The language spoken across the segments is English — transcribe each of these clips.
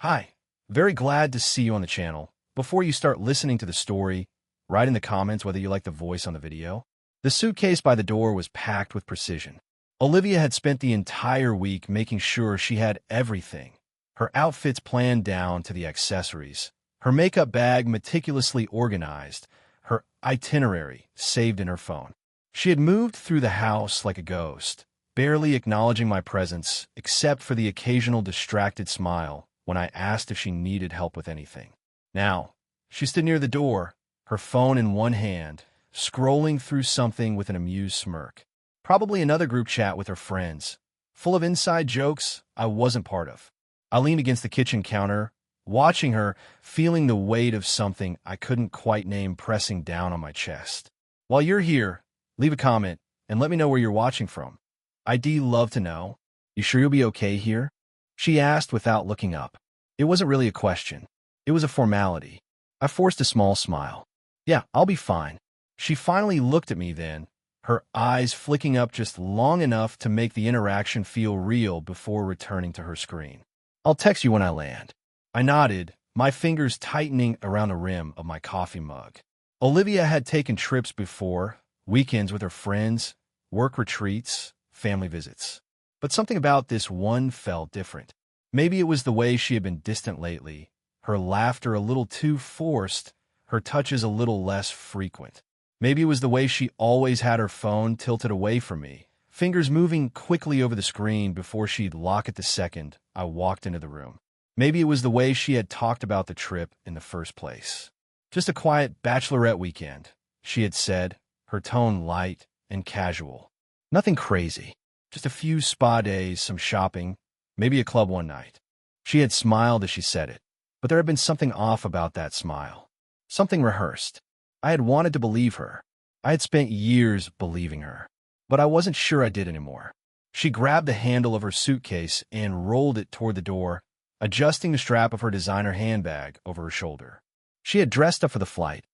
Hi, very glad to see you on the channel. Before you start listening to the story, write in the comments whether you like the voice on the video. The suitcase by the door was packed with precision. Olivia had spent the entire week making sure she had everything. Her outfits planned down to the accessories, her makeup bag meticulously organized, her itinerary saved in her phone. She had moved through the house like a ghost, barely acknowledging my presence except for the occasional distracted smile when I asked if she needed help with anything. Now, she stood near the door, her phone in one hand, scrolling through something with an amused smirk. Probably another group chat with her friends, full of inside jokes I wasn't part of. I leaned against the kitchen counter, watching her, feeling the weight of something I couldn't quite name pressing down on my chest. While you're here, leave a comment and let me know where you're watching from. I'd love to know. You sure you'll be okay here? She asked without looking up. It wasn't really a question. It was a formality. I forced a small smile. Yeah, I'll be fine. She finally looked at me then, her eyes flicking up just long enough to make the interaction feel real before returning to her screen. I'll text you when I land. I nodded, my fingers tightening around the rim of my coffee mug. Olivia had taken trips before, weekends with her friends, work retreats, family visits. But something about this one felt different. Maybe it was the way she had been distant lately, her laughter a little too forced, her touches a little less frequent. Maybe it was the way she always had her phone tilted away from me, fingers moving quickly over the screen before she'd lock it the second I walked into the room. Maybe it was the way she had talked about the trip in the first place. Just a quiet bachelorette weekend, she had said, her tone light and casual. Nothing crazy. Just a few spa days, some shopping, maybe a club one night. She had smiled as she said it, but there had been something off about that smile. Something rehearsed. I had wanted to believe her. I had spent years believing her, but I wasn't sure I did anymore. She grabbed the handle of her suitcase and rolled it toward the door, adjusting the strap of her designer handbag over her shoulder. She had dressed up for the flight,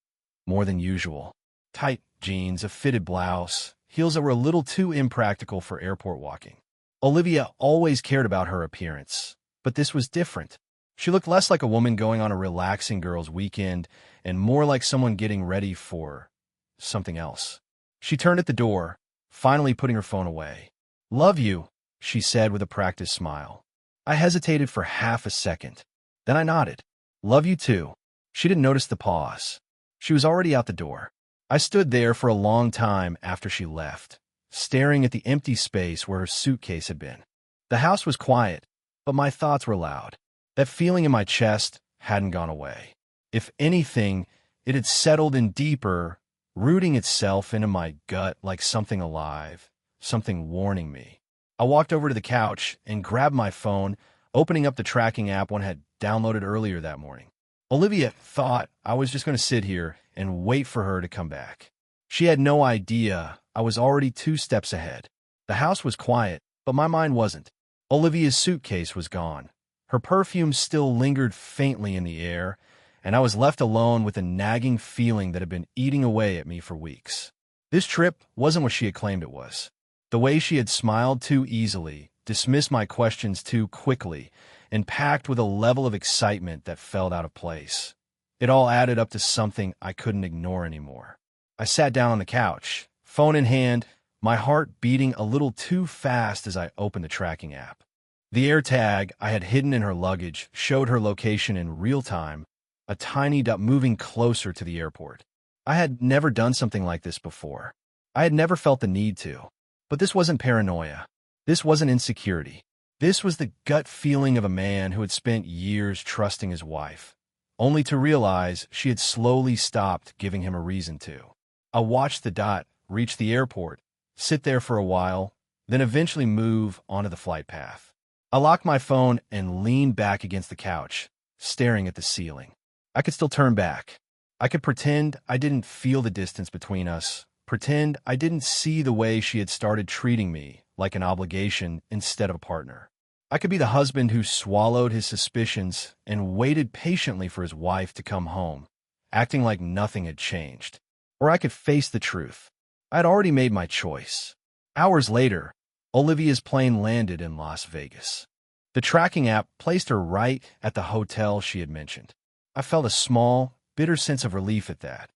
more than usual. Tight jeans, a fitted blouse, heels that were a little too impractical for airport walking. Olivia always cared about her appearance, but this was different. She looked less like a woman going on a relaxing girls' weekend and more like someone getting ready for something else. She turned at the door, finally putting her phone away. "Love you," she said with a practiced smile. I hesitated for half a second. Then I nodded. "Love you too." She didn't notice the pause. She was already out the door. I stood there for a long time after she left, staring at the empty space where her suitcase had been. The house was quiet, but my thoughts were loud. That feeling in my chest hadn't gone away. If anything, it had settled in deeper, rooting itself into my gut like something alive, something warning me. I walked over to the couch and grabbed my phone, opening up the tracking app one had downloaded earlier that morning. Olivia thought I was just going to sit here and wait for her to come back. She had no idea I was already 2 steps ahead. The house was quiet, but my mind wasn't. Olivia's suitcase was gone. Her perfume still lingered faintly in the air, and I was left alone with a nagging feeling that had been eating away at me for weeks. This trip wasn't what she had claimed it was. The way she had smiled too easily, dismissed my questions too quickly, and packed with a level of excitement that felt out of place. It all added up to something I couldn't ignore anymore. I sat down on the couch, phone in hand, my heart beating a little too fast as I opened the tracking app. The AirTag I had hidden in her luggage showed her location in real time, a tiny dot moving closer to the airport. I had never done something like this before. I had never felt the need to. But this wasn't paranoia. This wasn't insecurity. This was the gut feeling of a man who had spent years trusting his wife, only to realize she had slowly stopped giving him a reason to. I watched the dot reach the airport, sit there for a while, then eventually move onto the flight path. I locked my phone and leaned back against the couch, staring at the ceiling. I could still turn back. I could pretend I didn't feel the distance between us, pretend I didn't see the way she had started treating me like an obligation instead of a partner. I could be the husband who swallowed his suspicions and waited patiently for his wife to come home, acting like nothing had changed. Or I could face the truth. I had already made my choice. Hours later, Olivia's plane landed in Las Vegas. The tracking app placed her right at the hotel she had mentioned. I felt a small, bitter sense of relief at that.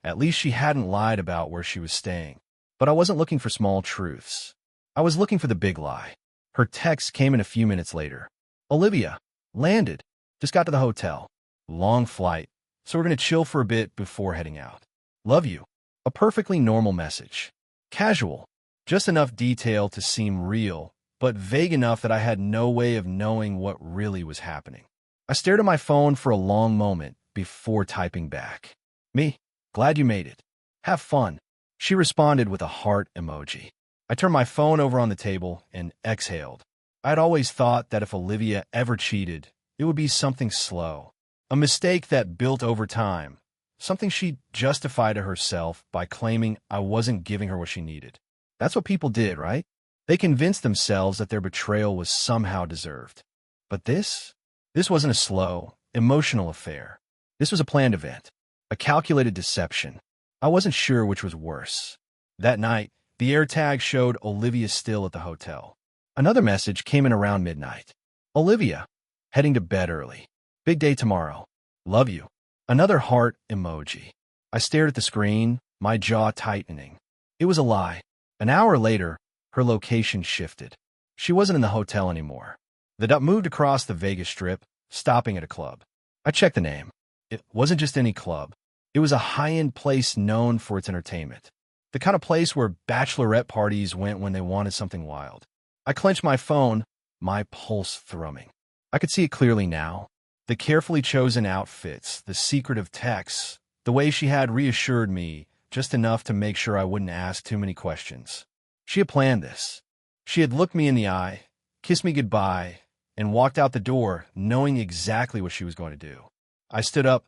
At least she hadn't lied about where she was staying. But I wasn't looking for small truths. I was looking for the big lie. Her text came in a few minutes later. Olivia, landed. Just got to the hotel. Long flight, so we're going to chill for a bit before heading out. Love you. A perfectly normal message. Casual. Just enough detail to seem real, but vague enough that I had no way of knowing what really was happening. I stared at my phone for a long moment before typing back. Me, glad you made it. Have fun. She responded with a heart emoji. I turned my phone over on the table and exhaled. I had always thought that if Olivia ever cheated, it would be something slow. A mistake that built over time. Something she justified to herself by claiming I wasn't giving her what she needed. That's what people did, right? They convinced themselves that their betrayal was somehow deserved. But this wasn't a slow, emotional affair. This was a planned event, a calculated deception. I wasn't sure which was worse. That night, the AirTag showed Olivia still at the hotel. Another message came in around midnight. Olivia, heading to bed early. Big day tomorrow. Love you. Another heart emoji. I stared at the screen, my jaw tightening. It was a lie. An hour later, her location shifted. She wasn't in the hotel anymore. The dot moved across the Vegas Strip, stopping at a club. I checked the name. It wasn't just any club. It was a high-end place known for its entertainment. The kind of place where bachelorette parties went when they wanted something wild. I clenched my phone, my pulse thrumming. I could see it clearly now. The carefully chosen outfits, the secretive texts, the way she had reassured me just enough to make sure I wouldn't ask too many questions. She had planned this. She had looked me in the eye, kissed me goodbye, and walked out the door knowing exactly what she was going to do. I stood up,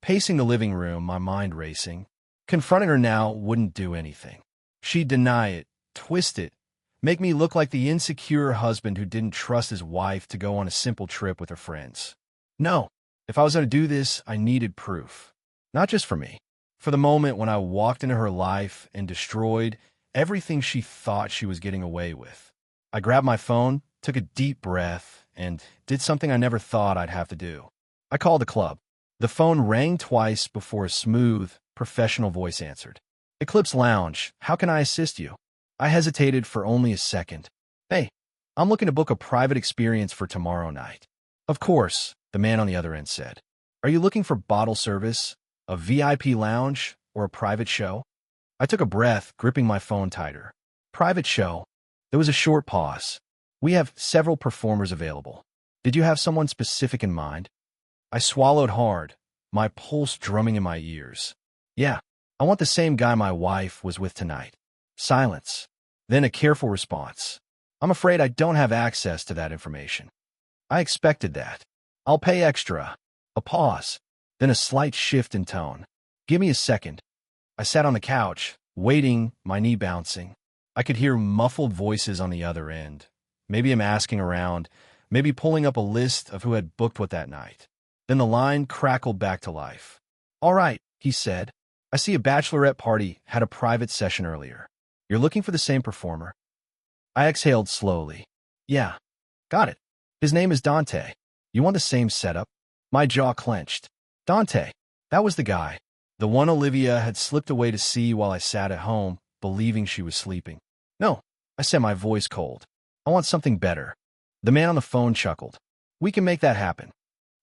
pacing the living room, my mind racing. Confronting her now wouldn't do anything. She'd deny it, twist it, make me look like the insecure husband who didn't trust his wife to go on a simple trip with her friends. No, if I was going to do this, I needed proof. Not just for me. For the moment when I walked into her life and destroyed everything she thought she was getting away with. I grabbed my phone, took a deep breath, and did something I never thought I'd have to do. I called the club. The phone rang twice before a smooth, professional voice answered. Eclipse Lounge, how can I assist you? I hesitated for only a second. Hey, I'm looking to book a private experience for tomorrow night. Of course, the man on the other end said. Are you looking for bottle service, a VIP lounge, or a private show? I took a breath, gripping my phone tighter. Private show. There was a short pause. We have several performers available. Did you have someone specific in mind? I swallowed hard, my pulse drumming in my ears. Yeah, I want the same guy my wife was with tonight. Silence. Then a careful response. I'm afraid I don't have access to that information. I expected that. I'll pay extra. A pause. Then a slight shift in tone. Give me a second. I sat on the couch, waiting, my knee bouncing. I could hear muffled voices on the other end. Maybe I'm asking around, maybe pulling up a list of who had booked what that night. Then the line crackled back to life. All right, he said. I see a bachelorette party had a private session earlier. You're looking for the same performer? I exhaled slowly. Yeah, got it. His name is Dante. You want the same setup? My jaw clenched. Dante, that was the guy. The one Olivia had slipped away to see while I sat at home, believing she was sleeping. No, I said, my voice cold. I want something better. The man on the phone chuckled. We can make that happen.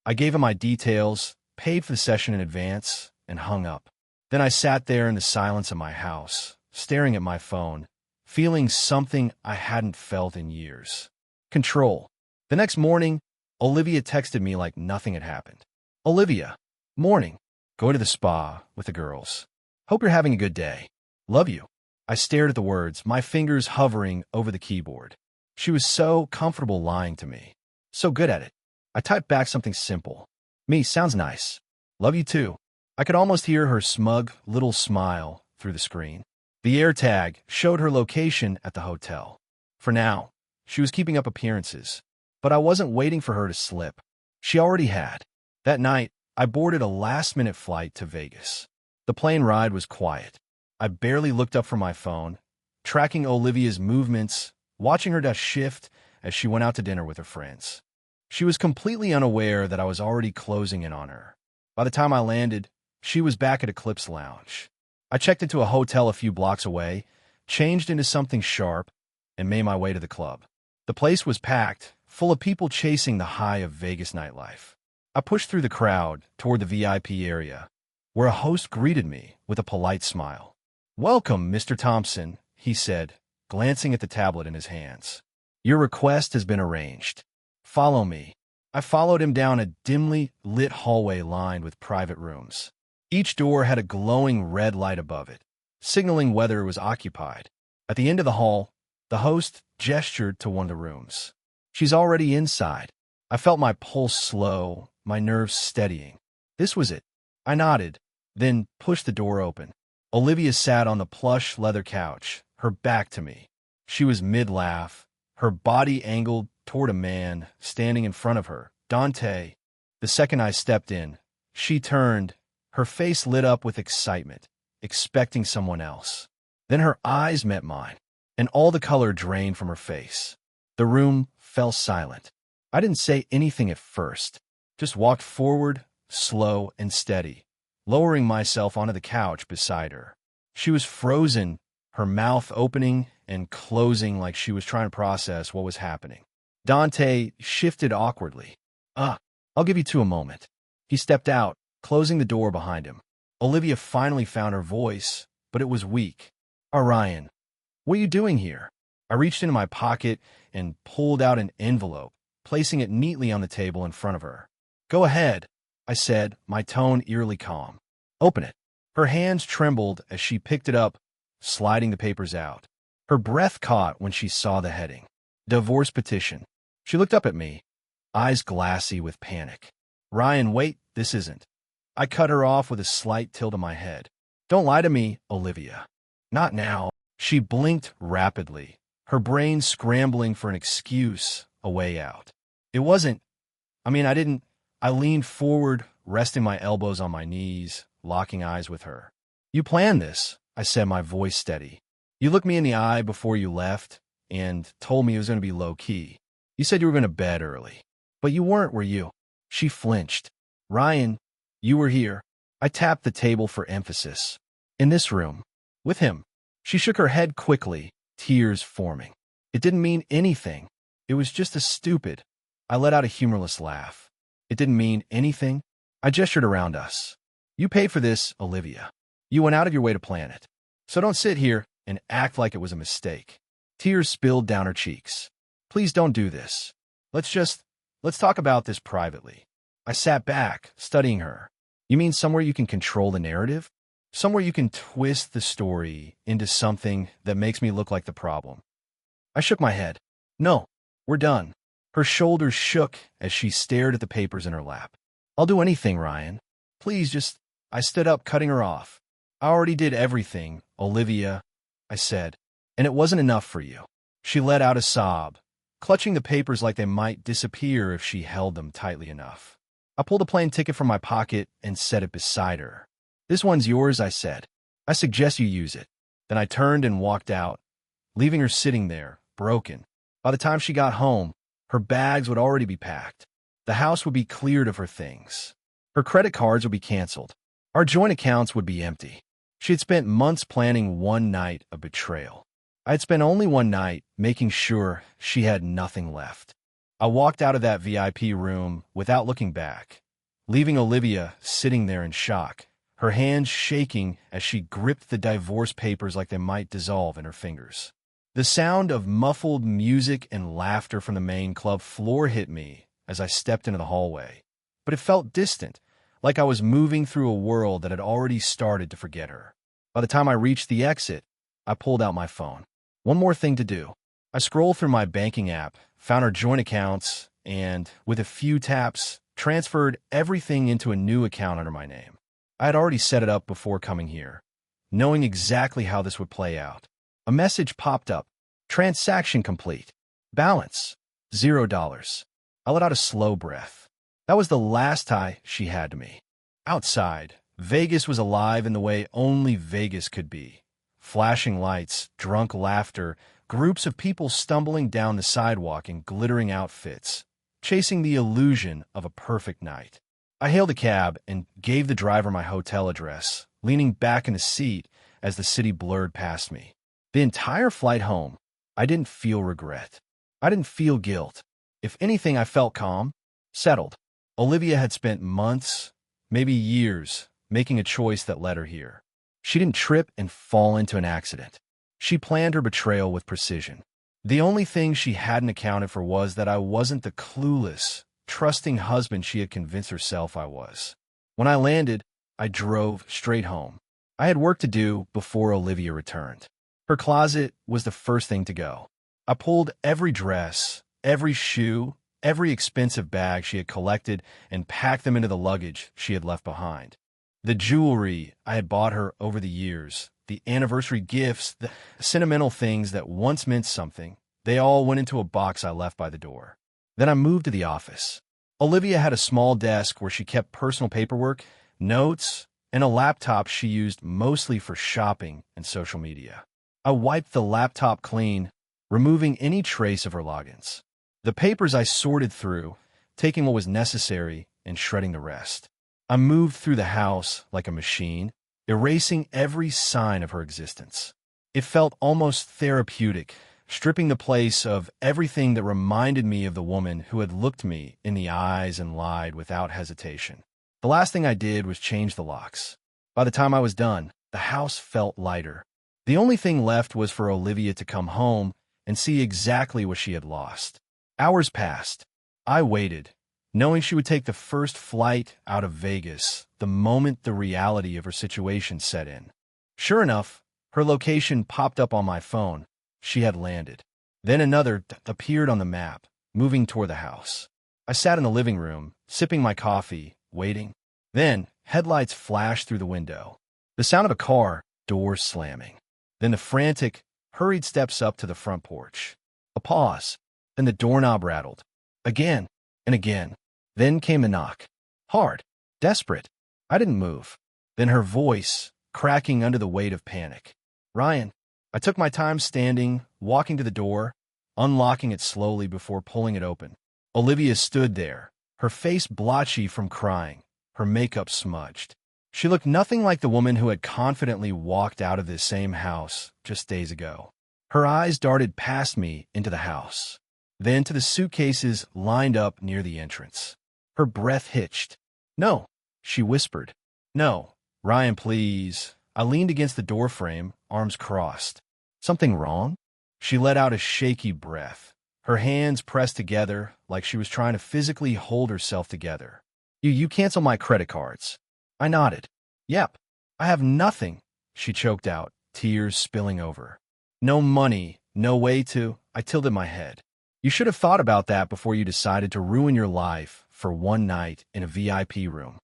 I gave him my details, paid for the session in advance, and hung up. Then I sat there in the silence of my house, staring at my phone, feeling something I hadn't felt in years. Control. The next morning, Olivia texted me like nothing had happened. Olivia, morning. Going to the spa with the girls. Hope you're having a good day. Love you. I stared at the words, my fingers hovering over the keyboard. She was so comfortable lying to me. So good at it. I typed back something simple. Me, sounds nice. Love you too. I could almost hear her smug little smile through the screen. The AirTag showed her location at the hotel. For now, she was keeping up appearances. But I wasn't waiting for her to slip. She already had. That night, I boarded a last-minute flight to Vegas. The plane ride was quiet. I barely looked up from my phone, tracking Olivia's movements, watching her shift as she went out to dinner with her friends. She was completely unaware that I was already closing in on her. By the time I landed, she was back at Eclipse Lounge. I checked into a hotel a few blocks away, changed into something sharp, and made my way to the club. The place was packed, full of people chasing the high of Vegas nightlife. I pushed through the crowd toward the VIP area, where a host greeted me with a polite smile. "Welcome, Mr. Thompson," he said, glancing at the tablet in his hands. "Your request has been arranged. Follow me." I followed him down a dimly lit hallway lined with private rooms. Each door had a glowing red light above it, signaling whether it was occupied. At the end of the hall, the host gestured to one of the rooms. "She's already inside." I felt my pulse slow, my nerves steadying. This was it. I nodded, then pushed the door open. Olivia sat on the plush leather couch, her back to me. She was mid-laugh, her body angled toward a man standing in front of her, Dante. The second I stepped in, she turned, her face lit up with excitement, expecting someone else. Then her eyes met mine, and all the color drained from her face. The room fell silent. I didn't say anything at first, just walked forward, slow and steady, lowering myself onto the couch beside her. She was frozen, her mouth opening and closing like she was trying to process what was happening. Dante shifted awkwardly. I'll give you two a moment." He stepped out, closing the door behind him. Olivia finally found her voice, but it was weak. "Ryan, what are you doing here?" I reached into my pocket and pulled out an envelope, placing it neatly on the table in front of her. "Go ahead," I said, my tone eerily calm. "Open it." Her hands trembled as she picked it up, sliding the papers out. Her breath caught when she saw the heading. "Divorce petition." She looked up at me, eyes glassy with panic. "Ryan, wait, this isn't." I cut her off with a slight tilt of my head. "Don't lie to me, Olivia." "Not now." She blinked rapidly, her brain scrambling for an excuse, a way out. "It wasn't. I didn't." I leaned forward, resting my elbows on my knees, locking eyes with her. "You planned this," I said, my voice steady. "You looked me in the eye before you left and told me it was going to be low-key. You said you were going to bed early. But you weren't, were you?" She flinched. "Ryan, you were here." I tapped the table for emphasis. "In this room. With him." She shook her head quickly, tears forming. "It didn't mean anything. It was just a stupid." I let out a humorless laugh. "It didn't mean anything?" I gestured around us. "You paid for this, Olivia. You went out of your way to plan it. So don't sit here and act like it was a mistake." Tears spilled down her cheeks. "Please don't do this. Let's talk about this privately." I sat back, studying her. "You mean somewhere you can control the narrative? Somewhere you can twist the story into something that makes me look like the problem?" I shook my head. "No, we're done." Her shoulders shook as she stared at the papers in her lap. "I'll do anything, Ryan. Please just—" I stood up, cutting her off. "I already did everything, Olivia," I said, "and it wasn't enough for you." She let out a sob, clutching the papers like they might disappear if she held them tightly enough. I pulled a plane ticket from my pocket and set it beside her. "This one's yours," I said. "I suggest you use it." Then I turned and walked out, leaving her sitting there, broken. By the time she got home, her bags would already be packed. The house would be cleared of her things. Her credit cards would be canceled. Our joint accounts would be empty. She had spent months planning one night of betrayal. I had spent only one night making sure she had nothing left. I walked out of that VIP room without looking back, leaving Olivia sitting there in shock, her hands shaking as she gripped the divorce papers like they might dissolve in her fingers. The sound of muffled music and laughter from the main club floor hit me as I stepped into the hallway, but it felt distant, like I was moving through a world that had already started to forget her. By the time I reached the exit, I pulled out my phone. One more thing to do. I scrolled through my banking app, found our joint accounts, and, with a few taps, transferred everything into a new account under my name. I had already set it up before coming here, knowing exactly how this would play out. A message popped up. "Transaction complete. Balance, $0. I let out a slow breath. That was the last tie she had to me. Outside, Vegas was alive in the way only Vegas could be. Flashing lights, drunk laughter, groups of people stumbling down the sidewalk in glittering outfits, chasing the illusion of a perfect night. I hailed a cab and gave the driver my hotel address, leaning back in the seat as the city blurred past me. The entire flight home, I didn't feel regret. I didn't feel guilt. If anything, I felt calm, settled. Olivia had spent months, maybe years, making a choice that led her here. She didn't trip and fall into an accident. She planned her betrayal with precision. The only thing she hadn't accounted for was that I wasn't the clueless, trusting husband she had convinced herself I was. When I landed, I drove straight home. I had work to do before Olivia returned. Her closet was the first thing to go. I pulled every dress, every shoe, every expensive bag she had collected and packed them into the luggage she had left behind. The jewelry I had bought her over the years, the anniversary gifts, the sentimental things that once meant something, they all went into a box I left by the door. Then I moved to the office. Olivia had a small desk where she kept personal paperwork, notes, and a laptop she used mostly for shopping and social media. I wiped the laptop clean, removing any trace of her logins. The papers I sorted through, taking what was necessary and shredding the rest. I moved through the house like a machine, erasing every sign of her existence. It felt almost therapeutic, stripping the place of everything that reminded me of the woman who had looked me in the eyes and lied without hesitation. The last thing I did was change the locks. By the time I was done, the house felt lighter. The only thing left was for Olivia to come home and see exactly what she had lost. Hours passed. I waited, knowing she would take the first flight out of Vegas the moment the reality of her situation set in. Sure enough, her location popped up on my phone. She had landed. Then another appeared on the map, moving toward the house. I sat in the living room, sipping my coffee, waiting. Then, headlights flashed through the window. The sound of a car, doors slamming. Then the frantic, hurried steps up to the front porch. A pause. Then the doorknob rattled. Again and again. Then came a knock. Hard. Desperate. I didn't move. Then her voice, cracking under the weight of panic. Ryan. I took my time standing, walking to the door, unlocking it slowly before pulling it open. Olivia stood there, her face blotchy from crying, her makeup smudged. She looked nothing like the woman who had confidently walked out of this same house just days ago. Her eyes darted past me into the house, then to the suitcases lined up near the entrance. Her breath hitched. No, she whispered. No, Ryan, please. I leaned against the doorframe, arms crossed. Something wrong? She let out a shaky breath, her hands pressed together like she was trying to physically hold herself together. You cancel my credit cards. I nodded. Yep. I have nothing, she choked out, tears spilling over. No money, no way to. I tilted my head. You should have thought about that before you decided to ruin your life for one night in a VIP room.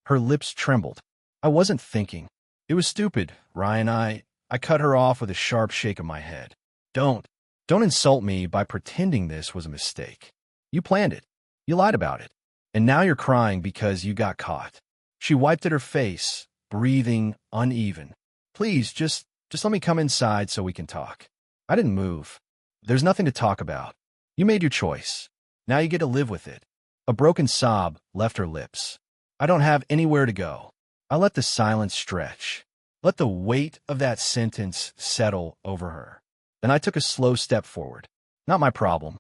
Her lips trembled. I wasn't thinking. It was stupid, Ryan. I cut her off with a sharp shake of my head. Don't insult me by pretending this was a mistake. You planned it. You lied about it. And now you're crying because you got caught. She wiped at her face, breathing uneven. Please, just let me come inside so we can talk. I didn't move. There's nothing to talk about. You made your choice. Now you get to live with it. A broken sob left her lips. I don't have anywhere to go. I let the silence stretch. Let the weight of that sentence settle over her. Then I took a slow step forward. Not my problem.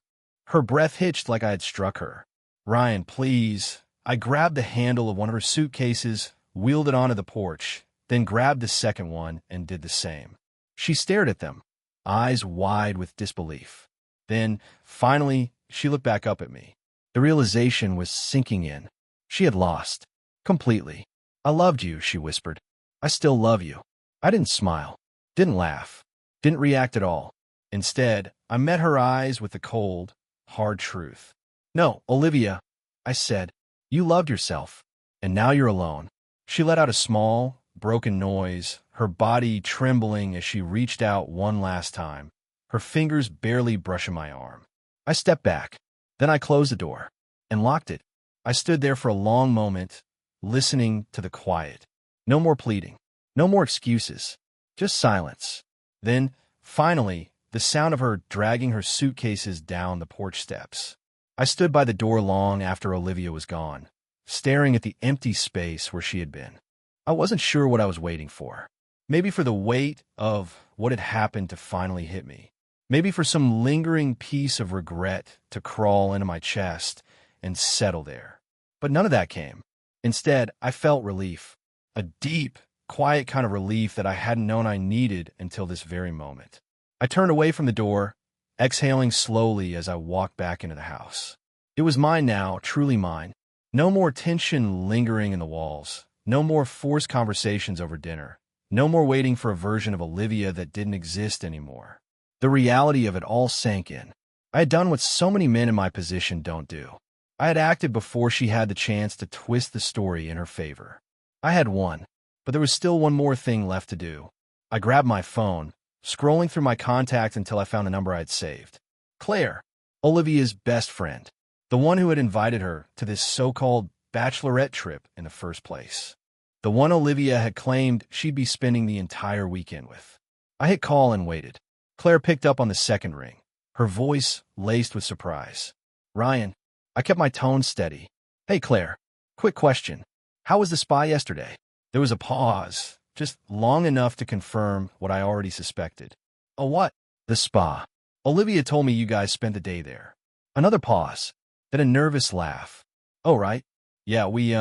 Her breath hitched like I had struck her. Ryan, please. I grabbed the handle of one of her suitcases, wheeled it onto the porch, then grabbed the second one and did the same. She stared at them, eyes wide with disbelief. Then, finally, she looked back up at me. The realization was sinking in. She had lost. Completely. I loved you, she whispered. I still love you. I didn't smile, didn't laugh, didn't react at all. Instead, I met her eyes with the cold, hard truth. No, Olivia, I said, you loved yourself, and now you're alone. She let out a small, broken noise, her body trembling as she reached out one last time, her fingers barely brushing my arm. I stepped back. Then I closed the door and locked it. I stood there for a long moment, listening to the quiet. No more pleading. No more excuses. Just silence. Then, finally, the sound of her dragging her suitcases down the porch steps. I stood by the door long after Olivia was gone, staring at the empty space where she had been. I wasn't sure what I was waiting for. Maybe for the weight of what had happened to finally hit me. Maybe for some lingering piece of regret to crawl into my chest and settle there. But none of that came. Instead, I felt relief. A deep, quiet kind of relief that I hadn't known I needed until this very moment. I turned away from the door, exhaling slowly as I walked back into the house. It was mine now, truly mine. No more tension lingering in the walls. No more forced conversations over dinner. No more waiting for a version of Olivia that didn't exist anymore. The reality of it all sank in. I had done what so many men in my position don't do. I had acted before she had the chance to twist the story in her favor. I had won, but there was still one more thing left to do. I grabbed my phone, scrolling through my contacts until I found a number I had saved. Claire, Olivia's best friend, the one who had invited her to this so-called bachelorette trip in the first place. The one Olivia had claimed she'd be spending the entire weekend with. I hit call and waited. Claire picked up on the second ring, her voice laced with surprise. Ryan. I kept my tone steady. Hey, Claire. Quick question. How was the spa yesterday? There was a pause, just long enough to confirm what I already suspected. Oh, what? The spa. Olivia told me you guys spent the day there. Another pause, then a nervous laugh. Oh, right. Yeah, we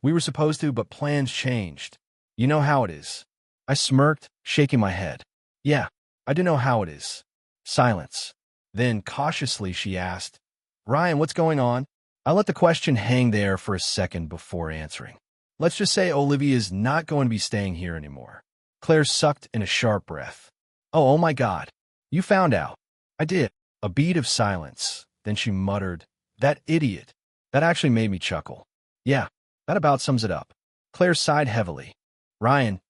were supposed to, but plans changed. You know how it is. I smirked, shaking my head. Yeah, I do know how it is. Silence. Then, cautiously, she asked, Ryan, what's going on? I let the question hang there for a second before answering. Let's just say Olivia's not going to be staying here anymore. Claire sucked in a sharp breath. Oh my God. You found out. I did. A beat of silence. Then she muttered, That idiot. That actually made me chuckle. Yeah, that about sums it up. Claire sighed heavily. Ryan,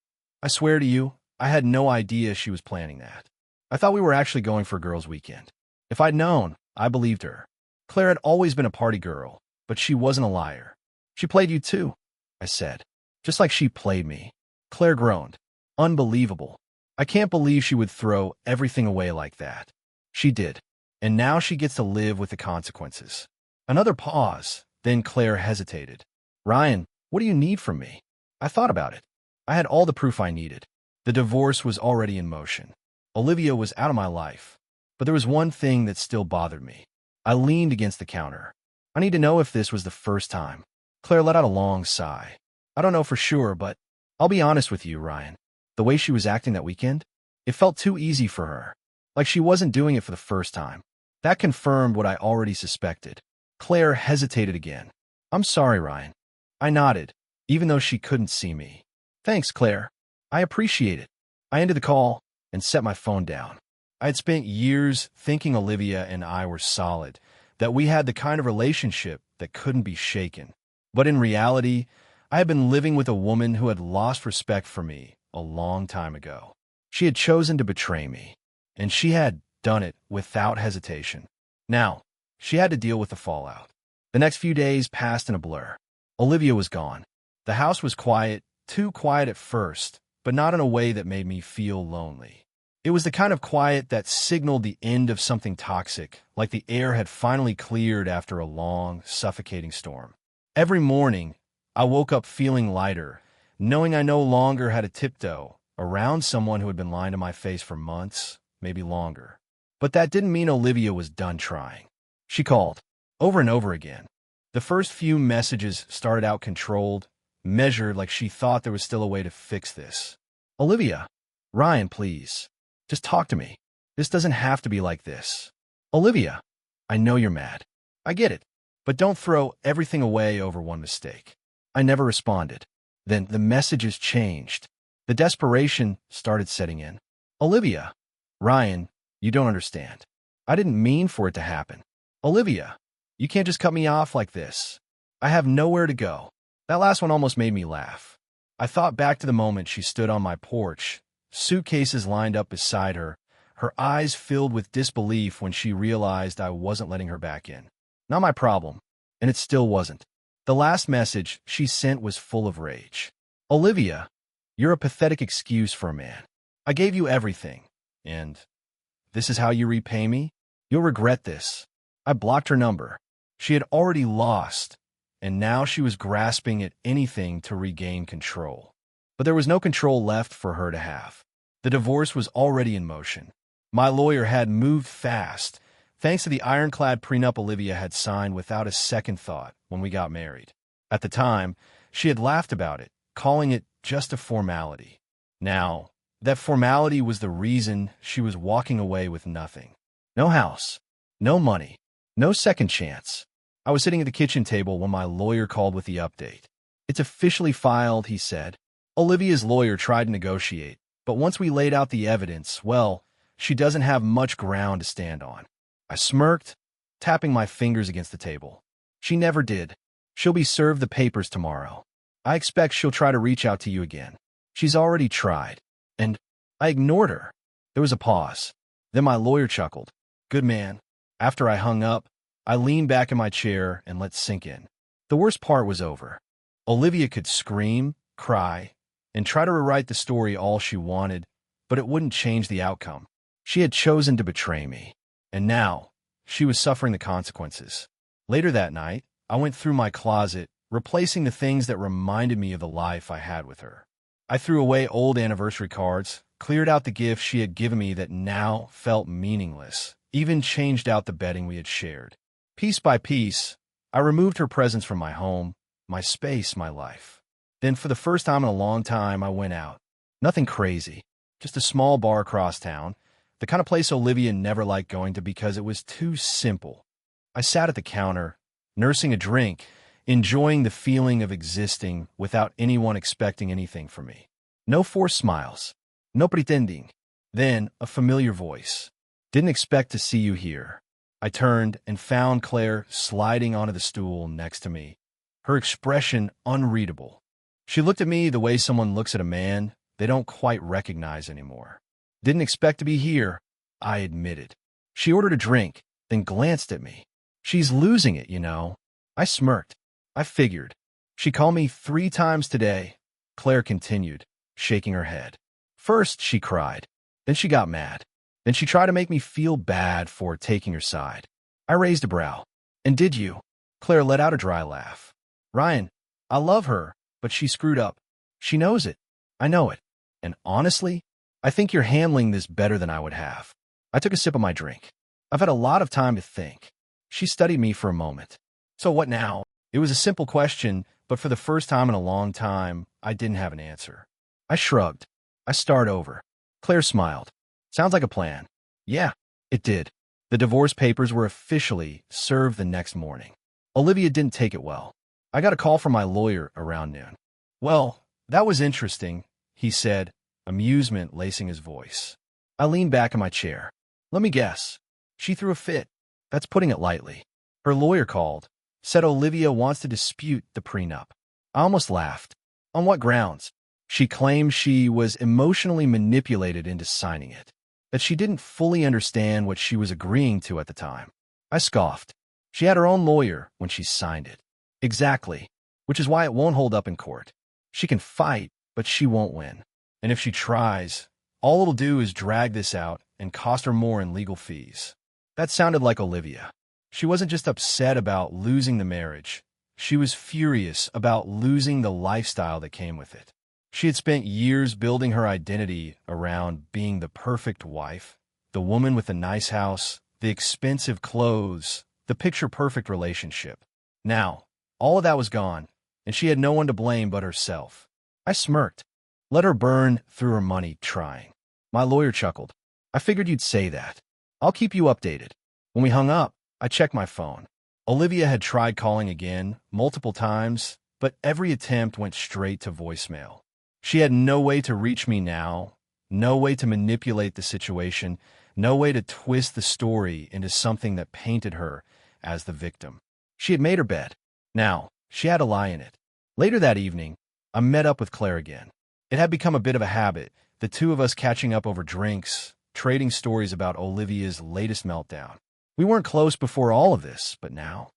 I swear to you, I had no idea she was planning that. I thought we were actually going for a girls' weekend. If I'd known, I believed her. Claire had always been a party girl, but she wasn't a liar. She played you too, I said. Just like she played me. Claire groaned. Unbelievable. I can't believe she would throw everything away like that. She did. And now she gets to live with the consequences. Another pause, then Claire hesitated. Ryan, what do you need from me? I thought about it. I had all the proof I needed. The divorce was already in motion. Olivia was out of my life. But there was one thing that still bothered me. I leaned against the counter. I need to know if this was the first time. Claire let out a long sigh. I don't know for sure, but I'll be honest with you, Ryan. The way she was acting that weekend, it felt too easy for her. Like she wasn't doing it for the first time. That confirmed what I already suspected. Claire hesitated again. I'm sorry, Ryan. I nodded, even though she couldn't see me. Thanks, Claire. I appreciate it. I ended the call and set my phone down. I had spent years thinking Olivia and I were solid, that we had the kind of relationship that couldn't be shaken. But in reality, I had been living with a woman who had lost respect for me a long time ago. She had chosen to betray me, and she had done it without hesitation. Now, she had to deal with the fallout. The next few days passed in a blur. Olivia was gone. The house was quiet, too quiet at first, but not in a way that made me feel lonely. It was the kind of quiet that signaled the end of something toxic, like the air had finally cleared after a long, suffocating storm. Every morning, I woke up feeling lighter, knowing I no longer had to tiptoe around someone who had been lying to my face for months, maybe longer. But that didn't mean Olivia was done trying. She called, over and over again. The first few messages started out controlled, measured like she thought there was still a way to fix this. Olivia, Ryan, please. Just talk to me. This doesn't have to be like this. Olivia, I know you're mad. I get it. But don't throw everything away over one mistake. I never responded. Then the messages changed. The desperation started setting in. Olivia, Ryan, you don't understand. I didn't mean for it to happen. Olivia, you can't just cut me off like this. I have nowhere to go. That last one almost made me laugh. I thought back to the moment she stood on my porch, suitcases lined up beside her, her eyes filled with disbelief when she realized I wasn't letting her back in. Not my problem, and it still wasn't. The last message she sent was full of rage. Olivia, you're a pathetic excuse for a man. I gave you everything, and this is how you repay me? You'll regret this. I blocked her number. She had already lost, and now she was grasping at anything to regain control. But there was no control left for her to have. The divorce was already in motion. My lawyer had moved fast, thanks to the ironclad prenup Olivia had signed without a second thought when we got married. At the time, she had laughed about it, calling it just a formality. Now, that formality was the reason she was walking away with nothing. No house, no money, no second chance. I was sitting at the kitchen table when my lawyer called with the update. "It's officially filed," he said. Olivia's lawyer tried to negotiate, but once we laid out the evidence, well, she doesn't have much ground to stand on. I smirked, tapping my fingers against the table. She never did. She'll be served the papers tomorrow. I expect she'll try to reach out to you again. She's already tried. And I ignored her. There was a pause. Then my lawyer chuckled. "Good man." After I hung up, I leaned back in my chair and let sink in. The worst part was over. Olivia could scream, cry, and try to rewrite the story all she wanted, but it wouldn't change the outcome. She had chosen to betray me, and now she was suffering the consequences. Later that night, I went through my closet, replacing the things that reminded me of the life I had with her. I threw away old anniversary cards, cleared out the gifts she had given me that now felt meaningless, even changed out the bedding we had shared. Piece by piece, I removed her presence from my home, my space, my life. Then, for the first time in a long time, I went out. Nothing crazy, just a small bar across town, the kind of place Olivia never liked going to because it was too simple. I sat at the counter, nursing a drink, enjoying the feeling of existing without anyone expecting anything from me. No forced smiles, no pretending. Then, a familiar voice. "Didn't expect to see you here." I turned and found Claire sliding onto the stool next to me, her expression unreadable. She looked at me the way someone looks at a man they don't quite recognize anymore. "Didn't expect to be here," I admitted. She ordered a drink, then glanced at me. "She's losing it, you know." I smirked. "I figured. She called me 3 times today," Claire continued, shaking her head. "First, she cried. Then she got mad. Then she tried to make me feel bad for taking her side." I raised a brow. "And did you?" Claire let out a dry laugh. "Ryan, I love her, but she screwed up. She knows it. I know it. And honestly, I think you're handling this better than I would have." I took a sip of my drink. I've had a lot of time to think. She studied me for a moment. "So what now?" It was a simple question, but for the first time in a long time, I didn't have an answer. I shrugged. "I start over." Claire smiled. "Sounds like a plan." Yeah, it did. The divorce papers were officially served the next morning. Olivia didn't take it well. I got a call from my lawyer around noon. "Well, that was interesting," he said, amusement lacing his voice. I leaned back in my chair. "Let me guess. She threw a fit." That's putting it lightly. Her lawyer called, said Olivia wants to dispute the prenup. I almost laughed. "On what grounds?" She claimed she was emotionally manipulated into signing it, that she didn't fully understand what she was agreeing to at the time. I scoffed. She had her own lawyer when she signed it. Exactly, which is why it won't hold up in court. She can fight, but she won't win. And if she tries, all it'll do is drag this out and cost her more in legal fees. That sounded like Olivia. She wasn't just upset about losing the marriage. She was furious about losing the lifestyle that came with it. She had spent years building her identity around being the perfect wife, the woman with the nice house, the expensive clothes, the picture-perfect relationship. Now, all of that was gone, and she had no one to blame but herself. I smirked. Let her burn through her money trying. My lawyer chuckled. "I figured you'd say that. I'll keep you updated." When we hung up, I checked my phone. Olivia had tried calling again, multiple times, but every attempt went straight to voicemail. She had no way to reach me now, no way to manipulate the situation, no way to twist the story into something that painted her as the victim. She had made her bed. Now, she had a lie in it. Later that evening, I met up with Claire again. It had become a bit of a habit, the two of us catching up over drinks, trading stories about Olivia's latest meltdown. We weren't close before all of this, but now,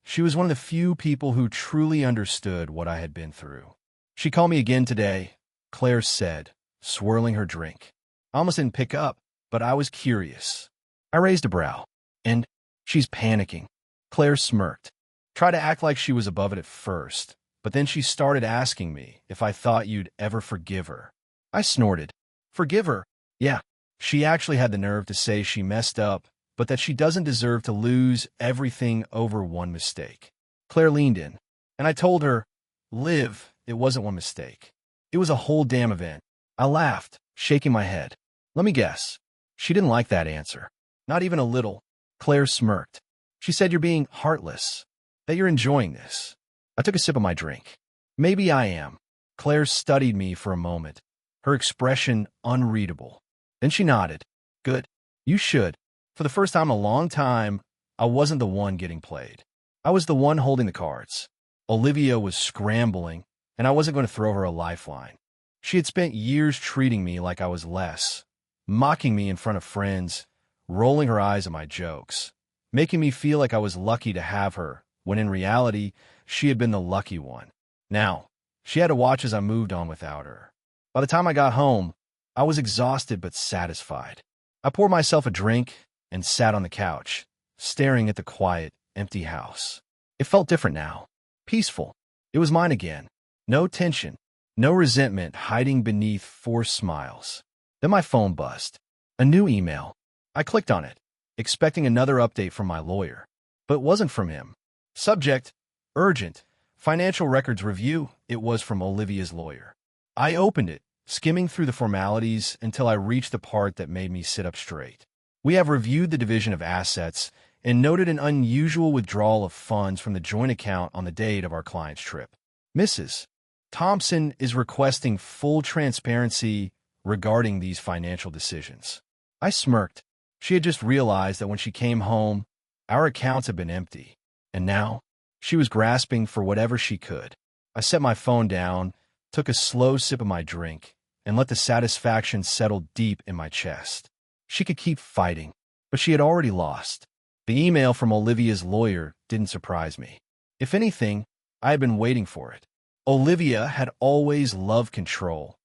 she was one of the few people who truly understood what I had been through. "She called me again today," Claire said, swirling her drink. I almost didn't pick up, but I was curious. I raised a brow. "And she's panicking." Claire smirked. Tried to act like she was above it at first, but then she started asking me if I thought you'd ever forgive her. I snorted. Forgive her? Yeah. She actually had the nerve to say she messed up, but that she doesn't deserve to lose everything over one mistake. Claire leaned in, and I told her, Liv, it wasn't one mistake. It was a whole damn event. I laughed, shaking my head. Let me guess. She didn't like that answer. Not even a little. Claire smirked. She said you're being heartless, that you're enjoying this. I took a sip of my drink. Maybe I am. Claire studied me for a moment, her expression unreadable. Then she nodded. Good. You should. For the first time in a long time, I wasn't the one getting played. I was the one holding the cards. Olivia was scrambling, and I wasn't going to throw her a lifeline. She had spent years treating me like I was less, mocking me in front of friends, rolling her eyes at my jokes, making me feel like I was lucky to have her, when in reality, she had been the lucky one. Now, she had to watch as I moved on without her. By the time I got home, I was exhausted but satisfied. I poured myself a drink and sat on the couch, staring at the quiet, empty house. It felt different now. Peaceful. It was mine again. No tension. No resentment hiding beneath forced smiles. Then my phone buzzed. A new email. I clicked on it, expecting another update from my lawyer. But it wasn't from him. Subject: urgent. Financial records review. It was from Olivia's lawyer. I opened it, skimming through the formalities until I reached the part that made me sit up straight. We have reviewed the division of assets and noted an unusual withdrawal of funds from the joint account on the date of our client's trip. Mrs. Thompson is requesting full transparency regarding these financial decisions. I smirked. She had just realized that when she came home, our accounts had been empty, and now she was grasping for whatever she could. I set my phone down, took a slow sip of my drink, and let the satisfaction settle deep in my chest. She could keep fighting, but she had already lost. The email from Olivia's lawyer didn't surprise me. If anything, I had been waiting for it. Olivia had always loved control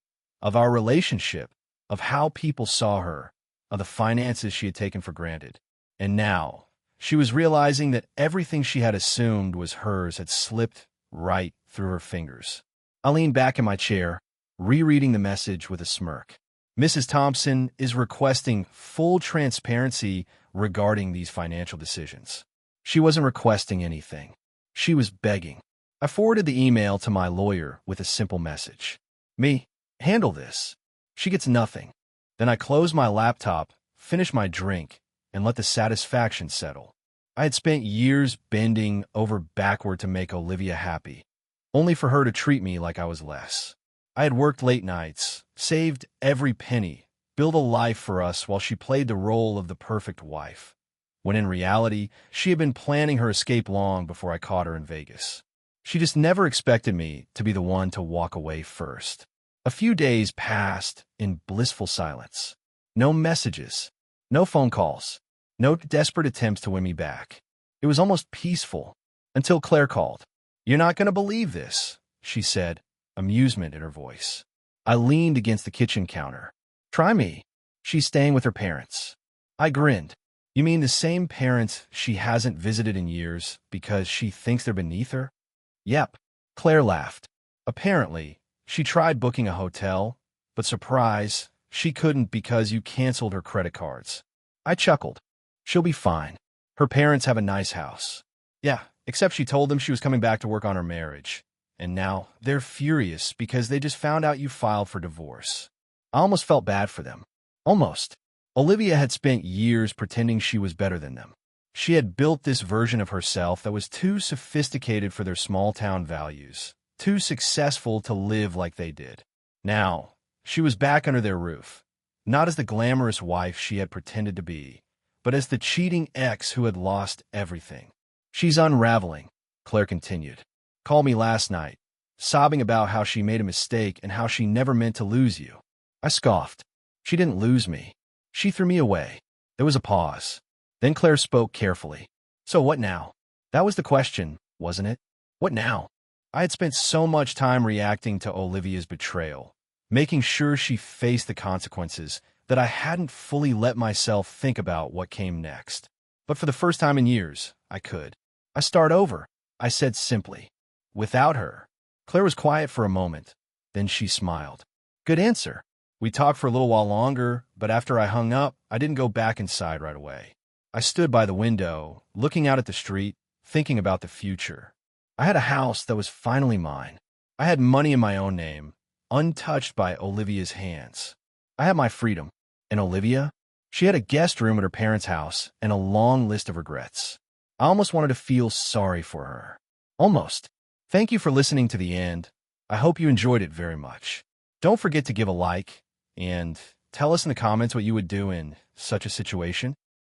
of our relationship, of how people saw her, of the finances she had taken for granted. And now, she was realizing that everything she had assumed was hers had slipped right through her fingers. I leaned back in my chair, rereading the message with a smirk. Mrs. Thompson is requesting full transparency regarding these financial decisions. She wasn't requesting anything. She was begging. I forwarded the email to my lawyer with a simple message. Me, handle this. She gets nothing. Then I closed my laptop, finished my drink, and let the satisfaction settle. I had spent years bending over backward to make Olivia happy, only for her to treat me like I was less. I had worked late nights, saved every penny, built a life for us while she played the role of the perfect wife, when in reality, she had been planning her escape long before I caught her in Vegas. She just never expected me to be the one to walk away first. A few days passed in blissful silence. No messages, no phone calls, no desperate attempts to win me back. It was almost peaceful, until Claire called. You're not going to believe this, she said, amusement in her voice. I leaned against the kitchen counter. Try me. She's staying with her parents. I grinned. You mean the same parents she hasn't visited in years because she thinks they're beneath her? Yep. Claire laughed. Apparently, she tried booking a hotel, but surprise, she couldn't because you canceled her credit cards. I chuckled. She'll be fine. Her parents have a nice house. Yeah, except she told them she was coming back to work on her marriage. And now they're furious because they just found out you filed for divorce. I almost felt bad for them. Almost. Olivia had spent years pretending she was better than them. She had built this version of herself that was too sophisticated for their small-town values, too successful to live like they did. Now, she was back under their roof, not as the glamorous wife she had pretended to be, but as the cheating ex who had lost everything. She's unraveling, Claire continued. Called me last night, sobbing about how she made a mistake and how she never meant to lose you. I scoffed. She didn't lose me. She threw me away. There was a pause. Then Claire spoke carefully. So what now? That was the question, wasn't it? What now? I had spent so much time reacting to Olivia's betrayal, making sure she faced the consequences, that I hadn't fully let myself think about what came next. But for the first time in years, I could. I start over, I said simply. Without her. Claire was quiet for a moment. Then she smiled. Good answer. We talked for a little while longer, but after I hung up, I didn't go back inside right away. I stood by the window, looking out at the street, thinking about the future. I had a house that was finally mine. I had money in my own name, untouched by Olivia's hands. I had my freedom. And Olivia? She had a guest room at her parents' house and a long list of regrets. I almost wanted to feel sorry for her. Almost. Thank you for listening to the end. I hope you enjoyed it very much. Don't forget to give a like and tell us in the comments what you would do in such a situation.